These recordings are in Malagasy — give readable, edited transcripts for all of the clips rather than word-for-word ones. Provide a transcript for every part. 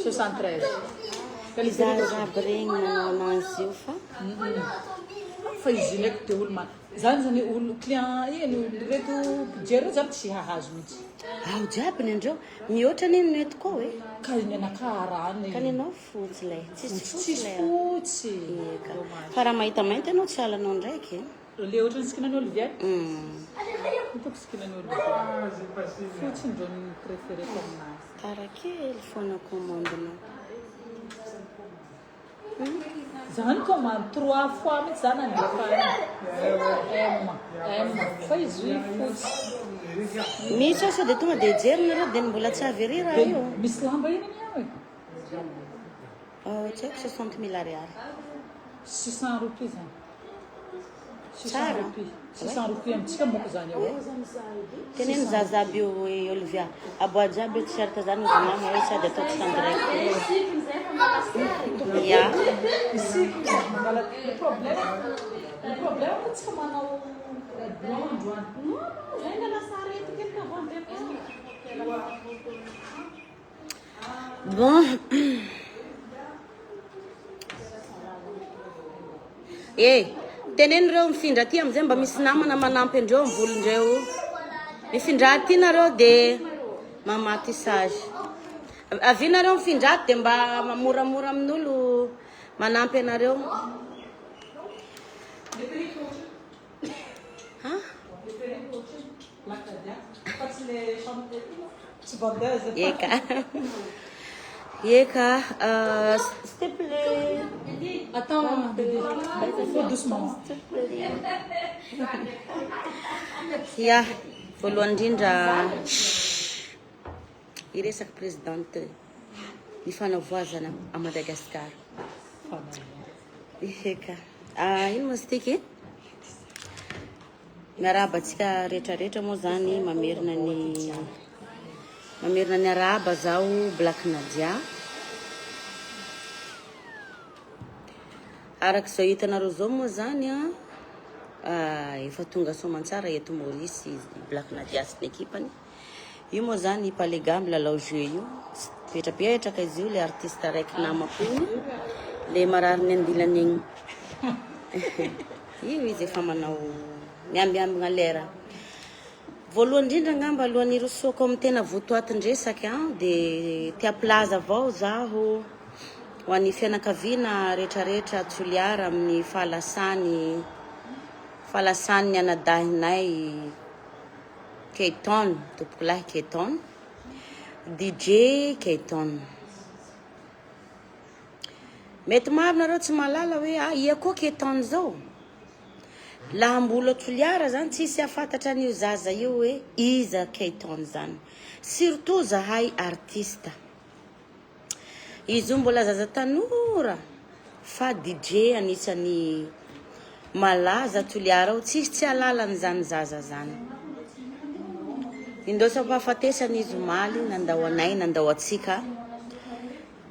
73. Izahazaby regny manao anazy io Fa izy ndraiky dia olo zany zany olo client ino reto budget reo zany tsy hahazo mihitsy. ao jiaby ny andreo mihoatra niny mety koa hoe Ka ny anakarany. ka ninao fotsy lay tsisy fotsy lay fotsy. eka fa raha mahita mainty ianao tsy halanao ndraiky Le ohatrany sikinan'ny Olivier. Hitako sikinan'ny Olivier. Fotsy ndreo ny préféré aminazy. karakely foana commandinao Zany commande 3 fois mihitsy zany andefa M. Fa izy fotsy. misy asa dia tonga dia jerinareo dia mbola tsy avery raha io Misy lamba iny ny tsy haiko 60 000 ariary 600 roupies zany. 600 Tsara. roupies. 600 roupies amitsika moko zany eo. teneny zazaby io Olivia aboa jiaby io t-shirt zany izy mama hoe sady atao tsy direct ya Le problème tsika manao blonde bon teneny reo mifindra aty amizay mba misy namana manampy andreo mivolondreo mifindra aty nareo dia mamaty sage avinareo mifindra aty dia mba moramora amin'olo manampy anareo eka eka s'il te plaît Attends, faut doucement. ya voalohany indrindra iresaky présidente nifanavoazana a Madagasikara eka ino moa stiky miarahaba atsika rehetrarehetra moa zany mamerina ny arahaba zao Black Nadia arak'izao hitanareo zao moa zany efa tonga soamantsara eto Maurice Black Nadia sy ny ekipany io moa zany palega milalao jeu io petrapetraka izy io le artiste raiky namako le marary ny andilany igny io izy efa manao miambiambina lera voalohany indrindra ngamba alohan'ny rosoko amin'ny tena votoatindresaka dia tia plaza avao zaho ho an'ny fianakaviana rehetrarehetra tsoliara amin'ny fahalasany anadahinay Keiton tompoko lahy Keiton DJ Keiton mety maro nareo tsy malala hoe ia koa Keiton zao laha mbola tsoliara zany tsisy afantatra an'io zaza io hoe iza Keiton zany surtout zahay artiste izy io mbola zaza tanora fa DJ anisany malaza tsoliara ao tsisy tsy alalany zany zaza zany indosako hafatesana izy maly nandao anay nandao atsika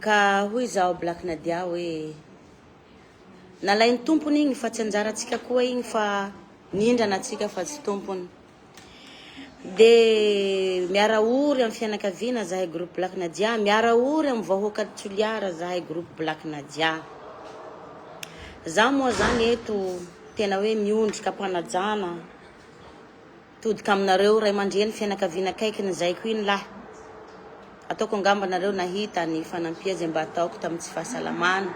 ka hoy zao Black Nadia hoe nalainy tompony igny fa tsy anjaratsika koa igny fa nindrana atsika fa tsy tompony de miaraory amin'ny fianakaviana zahay groupe Black Nadia miaraory amin'ny vahoaka tsoliara zahay groupe Black Nadia za moa zany eto tena hoe miondrika mpanajana todika aminareo ray aman-dreny fianakaviana kaikiny zay ko iny lahy ataoko angamba nareo nahita ny fanampia zay mba ataoko tamin'ny tsy fahasalamana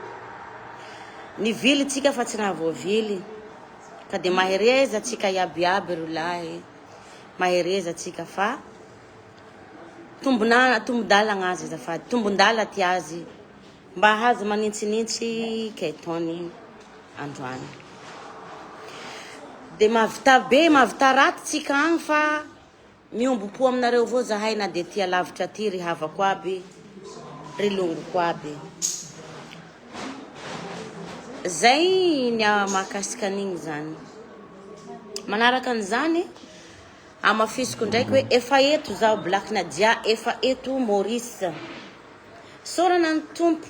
ny vily tsika fa tsy nahavoavily ka dia mahereza tsika iabiaby ro lahy mahereza tsika fa tombondalagna azy azafady tombondala ty azy mba hazo manintsinintsy Keitony androany dia mavita be mavita raty tsika agny fa miombo-po aminareo avao zahay na dia tia lavitra ty ry havako aby ry longoko aby zay ny mahakasika an'igny zany manaraka an'izany amafisiko ndraiky hoe efa eto zao Black Nadia efa eto Maurice sorana ny tompo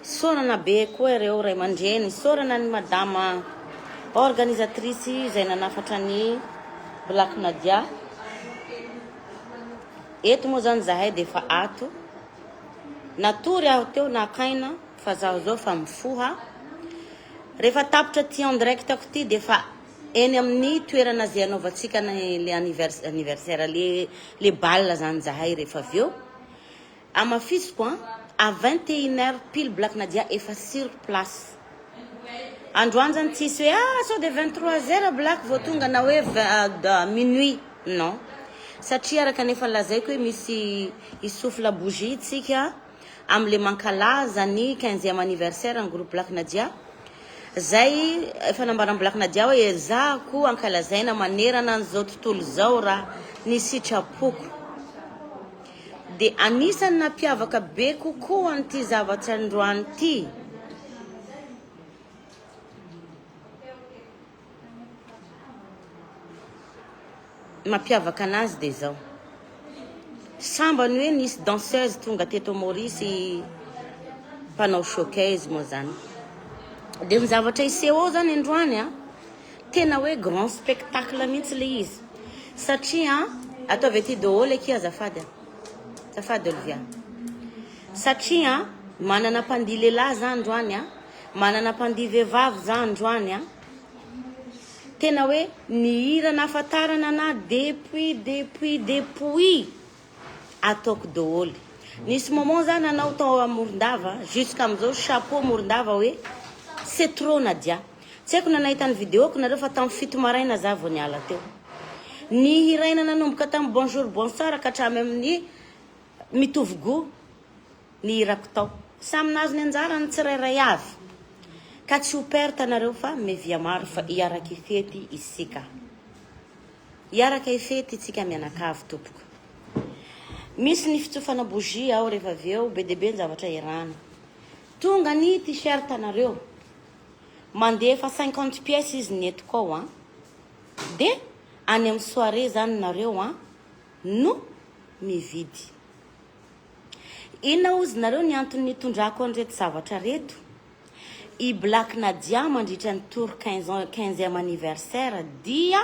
sorana be koa ireo ray aman-dreny sorana ny madama organisatrice zay nanafatra ny Black Nadia eto moa zany zahay dia efa ato natory aho teo nakaina fa zaho zao fa mifoha rehefa tapitra ty en direct ako ty dia efa eny amin'ny toerana zay anaovantsika le anniversaire le bal zany zahay rehefa avy eo amafisiko à 21h pile Black Nadia efa sur place androany zany tsisy hoe sao de 23h Black vao tonga na hoe minuit non satria araka nefa lazaiko hoe misy isofla bougie tsika amle mankalaza ny 15e anniversaire en groupe Black Nadia zay efa nambaran Black Nadia hoe ezahako ankalazaina manerana an'izao tontolo zao raha ny sitrapoko dia anisany nampiavaka be kokoa an'ity zavatra androany ity mampiavaka anazy dia zao sambany hoe nisy danseuse tonga teto Maurice mpanao showcase moa zany dia ny zavatra iseho ao zany androany tena hoe grand spectacle mihitsy le izy satria ataovy aty daholo eky azafady Olivia satria manana mpandihy lehilahy za androany manana mpandihy vehivavy za androany tena hoe ny hira nahafantarana na depuis ataoko daholo nisy moment zany anao tao Morondava jusqu'à am'izao chapeau Morondava hoe c'est trop Nadia tsy haiko nanahita ny vidéoko nareo fa tamin'ny 7 maraina za vao niala teo ny hiraina nanomboka tamin'ny bonjour bonsoir ka hatramy amin'ny mitovy go ny hirako tao samy nazo ny anjara ny tsirairay avy ka tsy ho perte nareo fa mevia maro fa hiaraka ifety isika hiaraka ifety isika mianakavy tompoko misy ny fitsofana bougie ao rehefa avy eo be dia be ny zavatra irana tonga ny t-shirt nareo mandeha fa 50 pièces izy ny etoko ao dia any amin'ny soirée zany nareo no mividy inona ozy nareo ny antony tondrako an'ireto zavatra reto i Black Nadia mandritra ny tour 15e anniversaire dia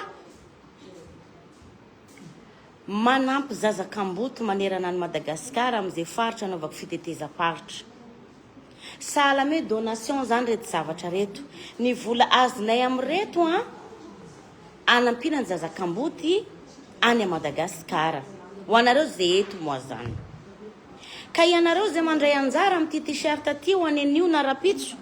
manampy zazakamboto manerana any Madagasikara amin'izay faritra anaovako fitetezam-paritra sahala hoe donation zany reto zavatra reto ny vola azonay amin'reto anampiana ny zazakamboty any Madagasikara ho anareo zay eto moa zany ka ianareo zay mandray anjara amin'ity t-shirt ty ho anenio na rapitso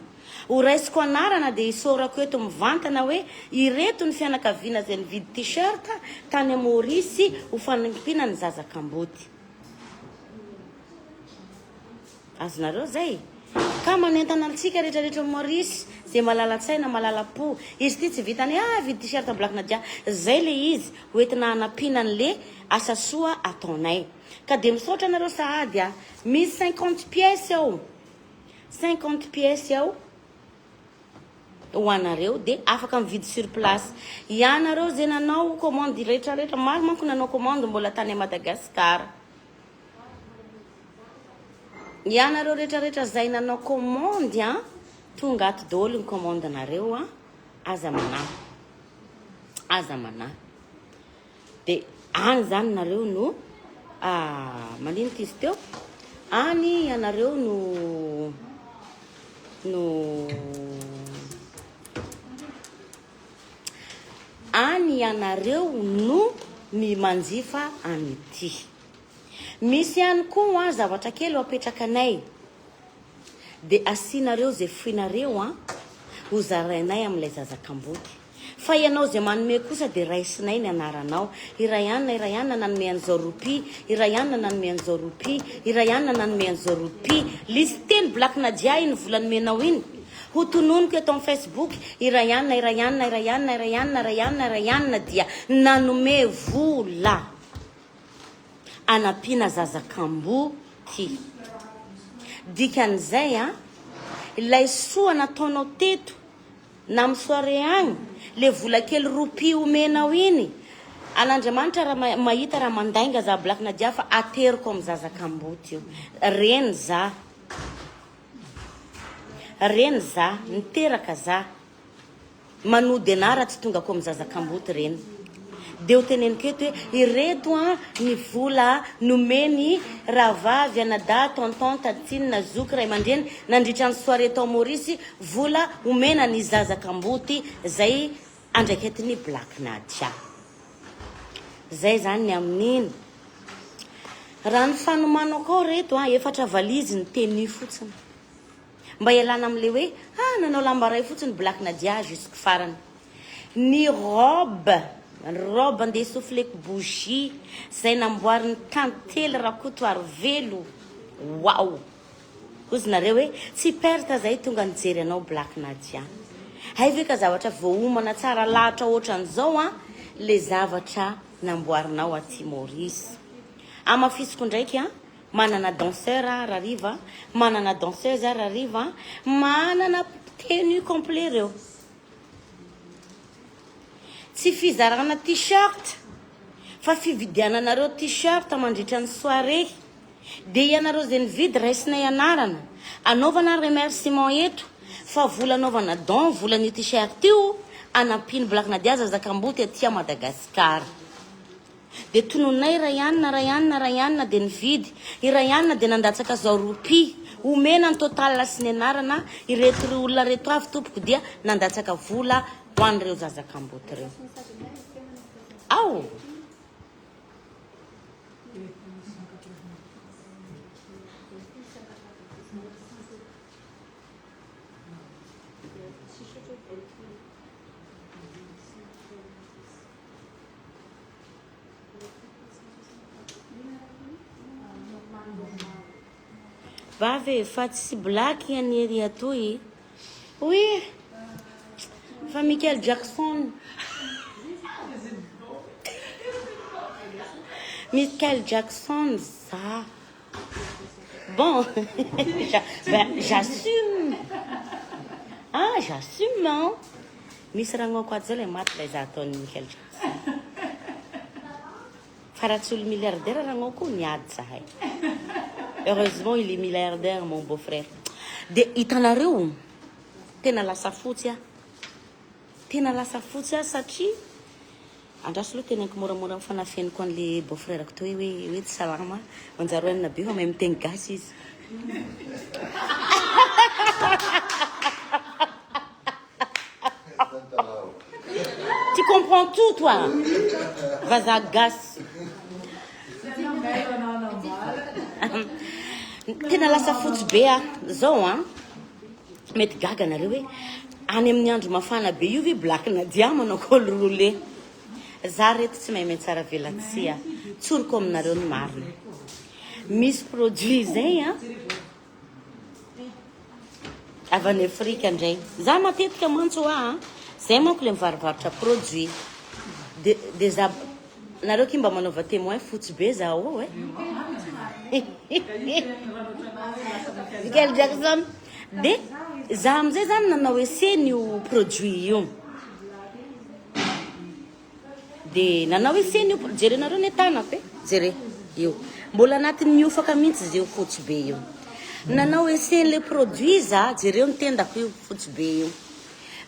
ho raisiko anarana dia isorako eto mivantana hoe ireto ny fianakaviana zay nividy t-shirt tany Maurice ho fanampiana ny zazakamboty azonareo zay ka manentana antsika rehetrarehetra Maurice zay malala-tsaina malala-po izy ty tsy vitany vidy t-shirt Black Nadia zay le izy hoentina hanampiana an'le asa soa ataonay ka dia misaotra anareo sahady misy 50 pièces ao 50 pièces ao ho anareo dia afaka mividy sur place ianareo zay nanao commande rehetrarehetra maro manko nanao commande mbola tany Madagasikara ianareo rehetrarehetra zay nanao commande tonga ato daholo ny commande nareo aza manahy dia any zany nareo no manino tizy teo any ianareo any ianareo no mimanjifa an'ity misy ihany koa zavatra kely ho apetraka anay dia asianareo zay foinareo ho zarainay amin'ilay zazakamboty fa ianao zay manome kosa dia raisinay ny anaranao iray anina nanome an'izao roupie iray anina nanome an'izao roupie iray anina nanome an'izao roupie lisy telo Black Nadia iny volanomenao iny ho tononiko eto amin'ny Facebook iray anina dia nanome vola anampiana zazakamboty dikan'izay ilay soa nataonao teto na amin'ny soirée agny le vola kely roupie omenao iny an'Andriamanitra raha mahita raha mandainga za Black Nadia fa ateriko amin'ny zazakamboty io reny za niteraka za manody anara tsy tonga ko amin'ny zazakamboty reny dia ho teneniko eto hoe ireto ny vola nomeny rahavavy anada tonton tatiny na zoky ray aman-dreny nandritra ny soirée tao Maurice vola omena ny zazakamboty zay andraiketiny Black Nadia. Zay zany ny amin'iny. Raha ny fanomanao akao reto efatra valizy ny tenu fotsiny. Mba ialana am'le hoe nanao lamba ray fotsiny Black Nadia jusque farany. Ny robe andeha souffleko bougie zay namboariny tantely rakoto arvelo. Wow! Ozinareo hoe tsy perte zay tonga nijery anao Black Nadia. Hay ve ka zavatra voaomana tsara lahatra ohatran'izao le zavatra namboarinao aty Maurice. Amafisiko ndraiky manana danseur rariva, manana danseuse rariva, manana tenue complet reo. Tsy fizarana t-shirt fa fividiananareo t-shirt mandritra ny soirée. Dia ianareo zay nividy raisina ianarana anaovana remerciement eto fa vola anaovana don vola ny t-shirt io anampiny Black Nadia zazakamboty aty Madagasikara. Dia tononay rayanina dia nividy irayanina dia nandatsaka zao roupi omena ny total sy ny anarana ireto olona reto avy tompoko dia nandatsaka vola ho an'ireo zazakamboty reo. Ao Vave fa tsy Black yaniery atoy. Oui. Fa Michael Jackson. Michael Jackson ça. Bon. J'assume. J'assume. Misy ragno ko ato le maty le za ataony Michael Jackson. Faratsy olo milliardaire ragno ko niady zahay. Heureusement, il est milliardaire, mon beau-frère. De itanareo, tena lasa fotsy satria andraso lo tena moramora mifanafeniko an'le beau-frère ko toy hoe tsy salama manjaro anina be fa mahay miteny gasy izy. Tu comprends tout toi? Vaza gasy. Tena lasa fotsy be zao mety gaga nareo hoe any amin'ny andro mafana be io ve Black Nadia manao col roulé. Za reto tsy mahay tsara velatsia tsoriko aminareo ny marina. Misy produit zay avy any Afrika ndray. Za matetika mantso zay manko le mivarivarotra produit de za nareo ki mba manaova témoin fotsy be za Michael Jackson. De za amizay zany nanao eseny io produit io. De nanao eseny io jerenareo ny tanako jere io. Mbola anatin'ny miofaka mihitsy izy io fotsy be io. Nanao eseny le produit za jereo ny tendako io fotsy be io.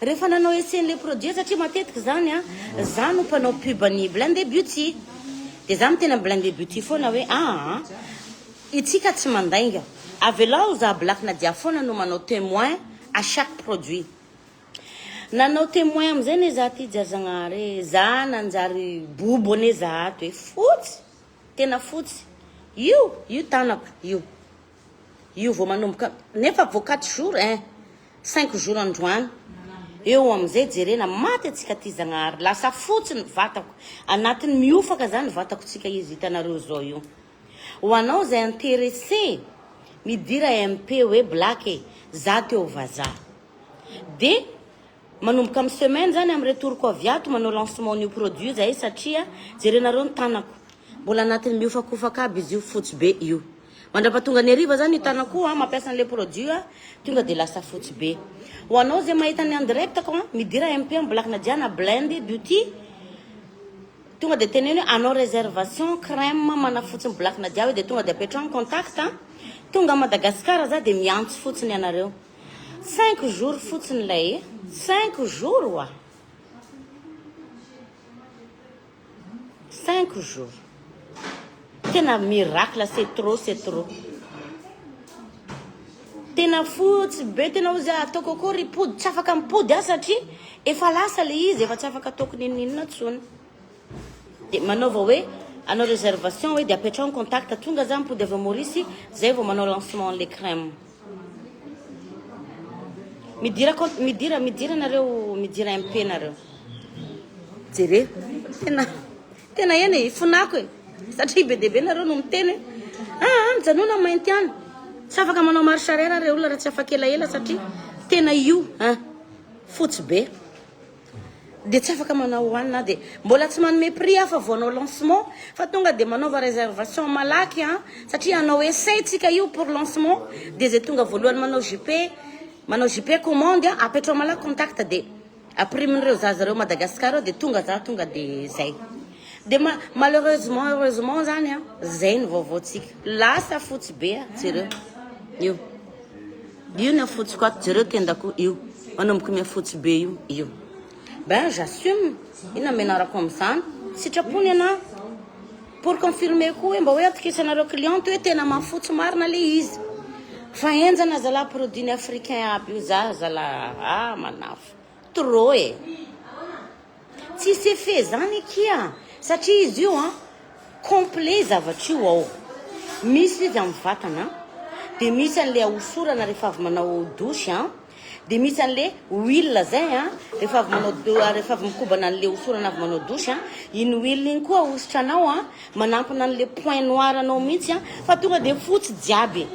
Rehefa nanao eseny le produit satria matetiky zany za no mpanao pub any Blended Beauty. De za mitena Blended Beauty foana hoe itsika tsy mandainga. Avelao za Black Nadia foana no manao témoin à chaque produit. Nanao témoin amizay ne za ty jazagnare za nanjary bobo ne za ato hoe fotsy tena fotsy io tanako io vao manomboka nefa vao 4 jours 5 jours androany eo amizay jerena maty atsika ty zagnary lasa fotsy ny vatako anatin'ny miofaka zany vatako tsika izy hitanareo zao io. Ho anao zay intéressé midira MP hoe Black za teo vazaha. De manomboka amin'ny semaine zany amin'ny retourko aviato manao lancement new produit zay satria jerenareo ny tanako mbola anatin'ny miofakofaka aby izy io fotsy be io. Mandrapatonga ny ariva zany tanako mampiasa an'le produit tonga de lasa fotsy be. Ho anao zay mahita ny en direct ko midira MP amin'ny Black Nadia na Blended Beauty tonga de teneno anao réservation crème manafotsy ny Black Nadia de tonga de apetrao en contact tonga Madagasikara za de miantso fotsiny anareo 5 jours fotsiny lay 5 jours 5 jours. Tena miracle, c'est trop. Tena fotsy be, tena ozy ataoko akory pody, tsy afaka mipody satria efa lasa le izy, efa tsy afaka ataoko ninona tsony. De manaova hoe anao réservation hoe de apetrao contact tonga za mipody avy Maurice, zay vao manao lancement le crème. Midira nareo, midira MP nareo. Jere, tena eny fonako e. Satria be dia be nareo no miteny mijanona mainty any. Tsy afaka manao marche arrière reo olona raha tsy afaka elaela satria tena io fotsy be. De tsy afaka manao hoanina de mbola tsy manome prix afa vao anao lancement fa tonga de manaova réservation malaky satria anao essaytsika io pour lancement de zay tonga voalohany manao JP commande apetrao malaky contact de aprimen'ireo zazareo Madagascar de tonga de zay. De heureusement zany zay ny vaovaotsika. Lasa fotsy be jereo. Io ny fotsy quoi jereo tendako io. Manomboka miafotsy be io. Ben j'assume. Ina menarako am'zany. Sitrapony ana pour confirmer koa mba hoe atikisanareo client hoe tena mafotsy marina le izy. Fa enjana zala produit africain aby io zala manafo. Trop e. Tsy se fe zany kia. Satria izy io complet zavatra io ao. Misy izy amin'ny vatana, de misy an'le ahosorana rehefa avy manao douche de misy an'le huile zay rehefa avy mikobana an'le hosorana avy manao douche iny huile iny koa ahositranao manampina an'le point noir anao mihitsy fa tonga de fotsy jiaby.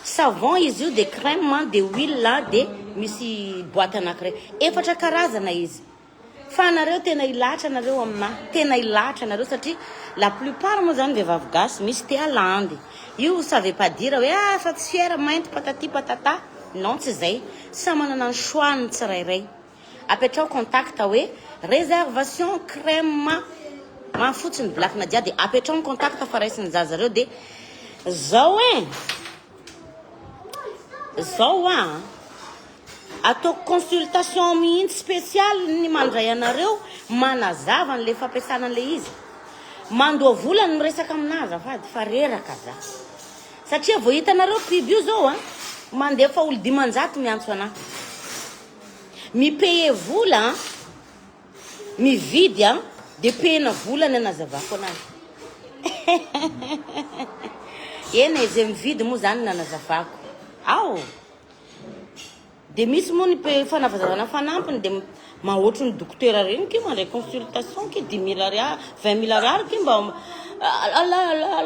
Savon izy io de crème de huile de misy boîte anankiray. Efatra karazana izy. Fa nareo tena ilatra nareo amina, tena ilatra nareo satria la plupart moa zany vehivavy gasy misy te alandy. Io ça veut pas dire hoe fa tsy fiera mainty patati patata. Non, tsy zay. Sa manana ny choix-ny tsirairay. Apetrao contact hoe réservation crème mafotsy ny Black Nadia de apetrao contact fa raisiny zazareo de zao atao consultation mihitsy spéciale ny mandray anareo manazava an'le fampiasana an'le izy. Mandoa vola ny resaka aminazy afady fa reraka za. Satria vao hitanareo biby io zao mandeha fa olo 500 miantso anahy. Mipaye vola mividy de payena vola ny anazavako anazy. Ena izy mividy moa zany nanazavako. Ao. De misy moa ny fanavazana fanampiny de mahoatry ny dokotera regny ke mandray consultation ke 10 000 ariary 20 000 ariary ke mba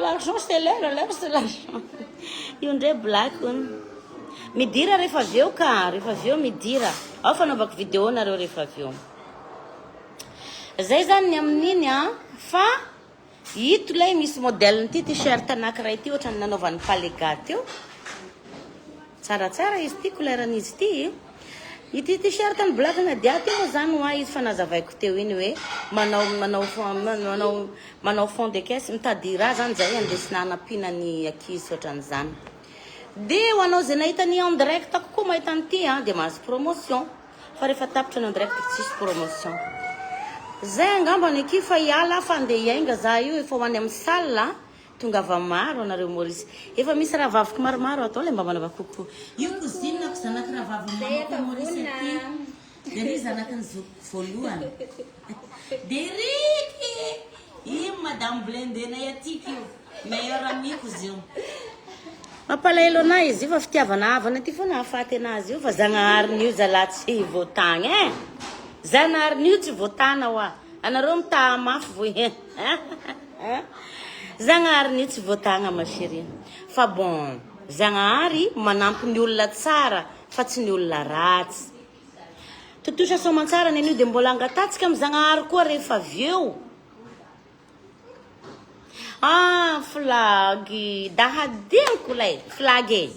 l'argent c'est l'air c'est l'argent. Io ndray black midira rehefa aveo ka rehefa aveo midira ao fanaovako vidéo nareo rehefa aveo. Zay zany ny amin'iny fa ito lay misy modèle ty t-shirt anankiray ty ohatrany nanaovan'ny palégate io. Tsaratsara izy ty couleuran'izy ty. Ity t-shirt ny Black Nadia ty moa zany izy fa nazavaiko teo iny hoe manao fond de caisse mitady raha zany zay andesina anapina ny akizy ohatran'izany. De ho anao zay nahitany en direct kokoa mahita an'ity de mahazo promotion. Fa rehefa tapitra ny en direct tsisy promotion. Zay angambany aky fa hiala fa andeha hiainga za io efa hoany amin'ny salle tonga va maro anareo Maurice. Efa misy raha vaviko maromaro atao le mba manava kokoa. Io cousinako zanaka raha vaviko Maurice aty. De ry zanaka ny voalohany. De Riky madame Blendenay atiky io. Meilleur amiko zio. Mampalahelo anahy izy io fa fitiavana havana ty foana hahafaty anazy io fa Zanaharin'io zala tsy voatagna Zanaharin'io tsy voatana hoa. Anareo mitaha mafy voe. Zanaharin'io tsy voatagna ma chérie. Fa bon, Zanahary manampy ny olona tsara fa tsy ny olona ratsy. Totosa soamantsara ny an'io de mbola angatatsika amin'ny Zanahary koa rehefa aveo. Flagy dahadiako lay flagy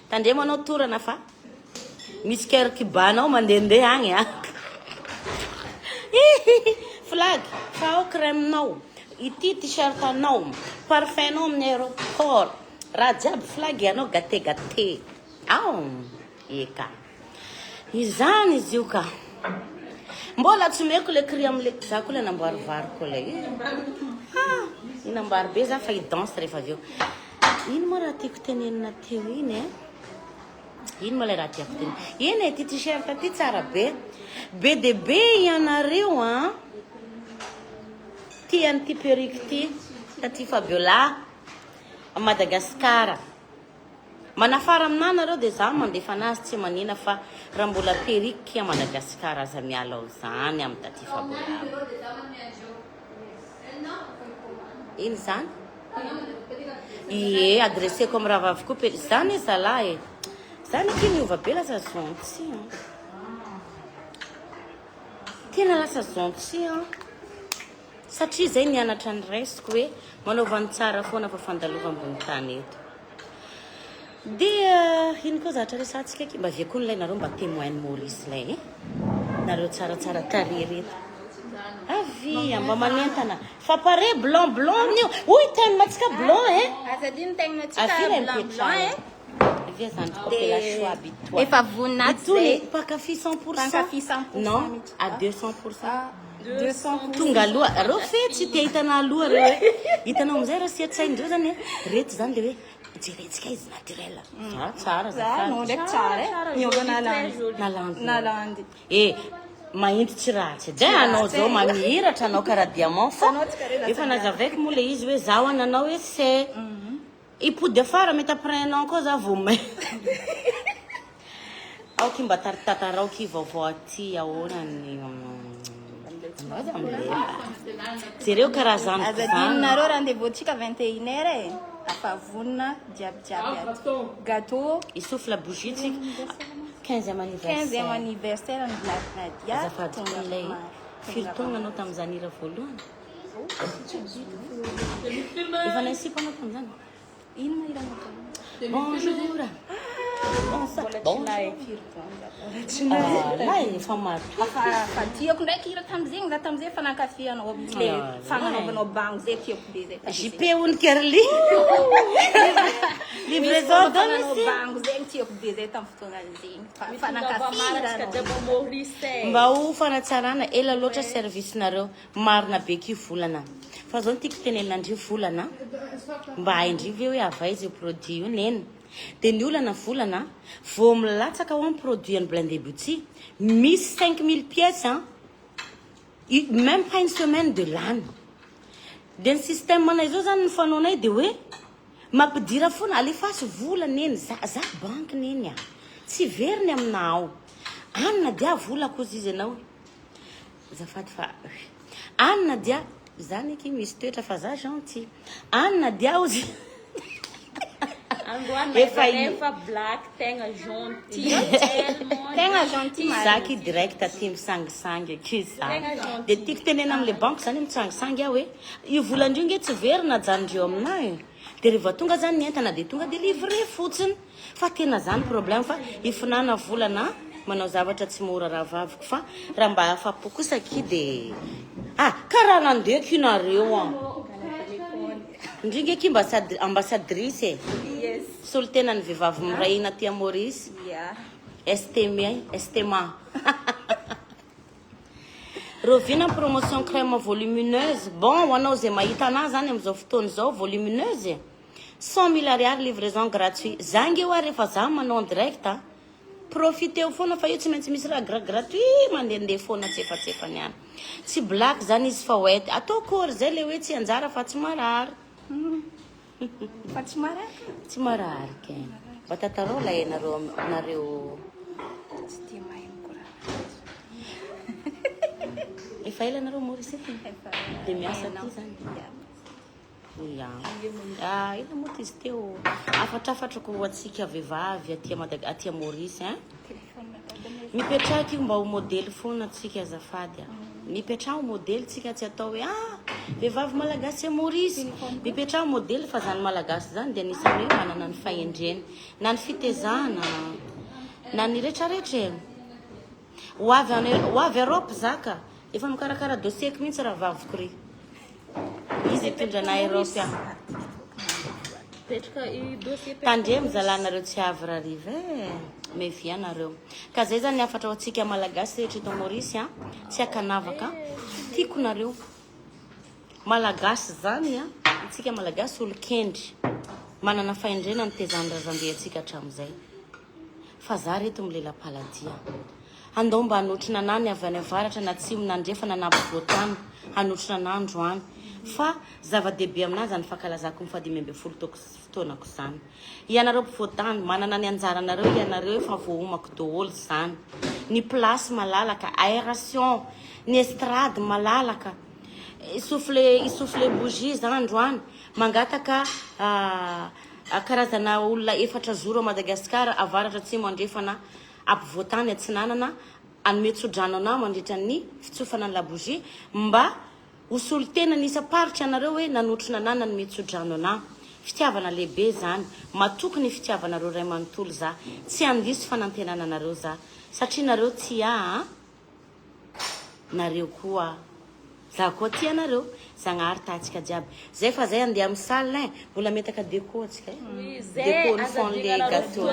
tandre manao torana fa misy kerkibanao mandehandeha agny flag fa ao crème-nao ity t-shirt anao parfum-nao amin'ny aéroport raha jiaby flag anao gâté ao eka izany izy io ka mbola tsy meko le cri am'le za koa le namboarivariko le inambary be za fa idanse rehefa avy eo ino moa raha tiako tenenina teo iny ino moa le raha tiako tenenina iny ty t-shirt ty tsara be de be ianareo ty an'ty perruque ty taty Fabiola a Madagasikara manafara aminah nareo de za mandefa anazy tsy manina fa raha mbola perruque a Madagasikara aza miala ao zany amin'ny taty Fabiola iny zany ie adresseko amin'ny raha vavy koa zany e zalahy zany eky miova be lasa zontsy tena lasa zontsy satria zay nianatra ny resiko hoe manaovany tsara foana fa fandalova ambony tany eto dia ino koa zatra resantsika eky mba viako nylay nareo mba témoigne Maurice lay nareo tsaratsara tarery eto avia mba manentana fa pare blanc nio oy tegna matsika blanc azadiny tegna matsika avia blanc avia zany coupé la choix habituel efa voninahitsy zay pakafy 100% pakafy 100% non à 200% tonga aloha reo fetsy ty hitanao aloha reo hoe hitanao amizay reo siatsaindreo zany reto zany le hoe jeretsika izy naturel tsara no ndraiky tsara miova nalandy mahitsy tsy ratsy dray anao zao mamihiratra anao karaha diamant fa efa nazavaiko moa le izy hoe zaho ananao hoe c'est ipody afara mety après un an koa za vao may aoky mba taritatara ky vaovao aty ahoanany jereo karaha zany azadinareo rendez-vous-tsika 21h afa vonina jiabijiaby aty gâteau isofle la bougie tsika 15e anniversaire ny Nadia azafady lay firy-taogna anao tamin'izany ira voalohany efa naisiko anao tamin'izany ino ma iranao bonjour efa maro fa tiako ndraiky ira tamizegny za tamizay fa nankafianao le fagnanaovanao bango zay tiako be zay JP Kerli livraison domicile bango zay tiako be zay tamin'ny fotoanan'izegny fa nankafianao mba ho fanatsarana ela loatra service nareo marina be ky volana fa zao tiako tenenandrio volana mba haindrivy hoe avaizy produit io neny de ny olana volana vao milatsaka ho amin'ny produit ny Blindé Beauty misy 5000 pièces même pas une semaine de l'âne de ny système manay zao zany ny fanaonay de hoe mampidira foana alefasy vola neny za banky neny tsy veriny aminao anina dia vola kozy izy anao zafady fa anina dia zany eky misy toetra fa za gentil anina dia ozy efa black tegna gentil zaky direct aty misangisangy aky za de tiako tenena amle banque zany mitsangisangy aho hoe io volandrio nge tsy verina janondreo aminahy de rehefa tonga zany nientana de tonga de livre fotsiny fa tena zany problème fa ifinana volana manao zavatra tsy mora raha vaviko fa raha mba afapo kosa aky de karaha nandeha ky nareo ndringy aky ambassadrice solo tena ny vehivavy mirahina ty Maurice estema rovina promotion crème volumineuse bon hoanao zay mahita anazy zany am'izao fotoana zao volumineuse 100 000 ariary livraison gratuit zangy eo rehefa za manao direct profite eo foana fa io tsy maintsy misy raha gratuit mandehandeha foana tsefatsefany any tsy black zany izy fa hoety atao kory zay le hoe tsy anjara fa tsy marary fa tsy marary tsy marary ke mba tatarao lay nareo tsy tia mahay mikoraha efa ela nareo Maurice de miasa ty zany ina moa ty izy teo afatrafatrako atsika vehivavy aty Maurice mipetraky mba ho modely foana atsika azafady mipetraho modely tsika tsy atao hoe vehivavy malagasy Maurice mipetraho modely fa zany malagasy zany de anisany hoe manana ny fahendreny na ny fitezana na ny retraretra ho avy Europe zaka efa mikarakara dossier mihitsy raha vaviko ry izy tondranay Europe petraka i dossier tandremo zalanareo tsy avy raha rive mevia anareo ka zay zany afatra atsika malagasy rehetra eto Maorisy tsy akanavaka tiako nareo malagasy zany tsika malagasy olokendry manana fahendrena ny tezany razambe atsika hatramizay fa za reto milela-paladia andao mba hanotrina nany avy any avaratra na tsy nandrefa nanampivoatany hanotrina nandroany fa zava-dehibe aminazy any fankalazako ny 10 fotoanako zany ianareo mpivoatany manana ny anjaranareo ianareo efa voahomako daholo zany ny place malalaka aération ny estrade malalaka isofle bougie zany androany mangataka karazana olona 4 zoro a Madagasikara avaratra tsy mandrefana ampivoatany atsinanana anome tsodrano ana mandritra ny fitsofana ny labougie mba usolo tena nisaparitra anareo hoe nanotrona nana ny metsodrano ana fitiavana lehibe zany matoky ny fitiavana reo ray manontolo za tsy andiso fanantenana anareo za satria nareo tia nareo koa za koa tia nareo zagnahary tatsika jiaby zay fa zay andeha amin'ny salle mbola metaka déco atsika déco ny fond le gâteau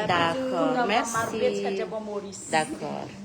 d'accord merci d'accord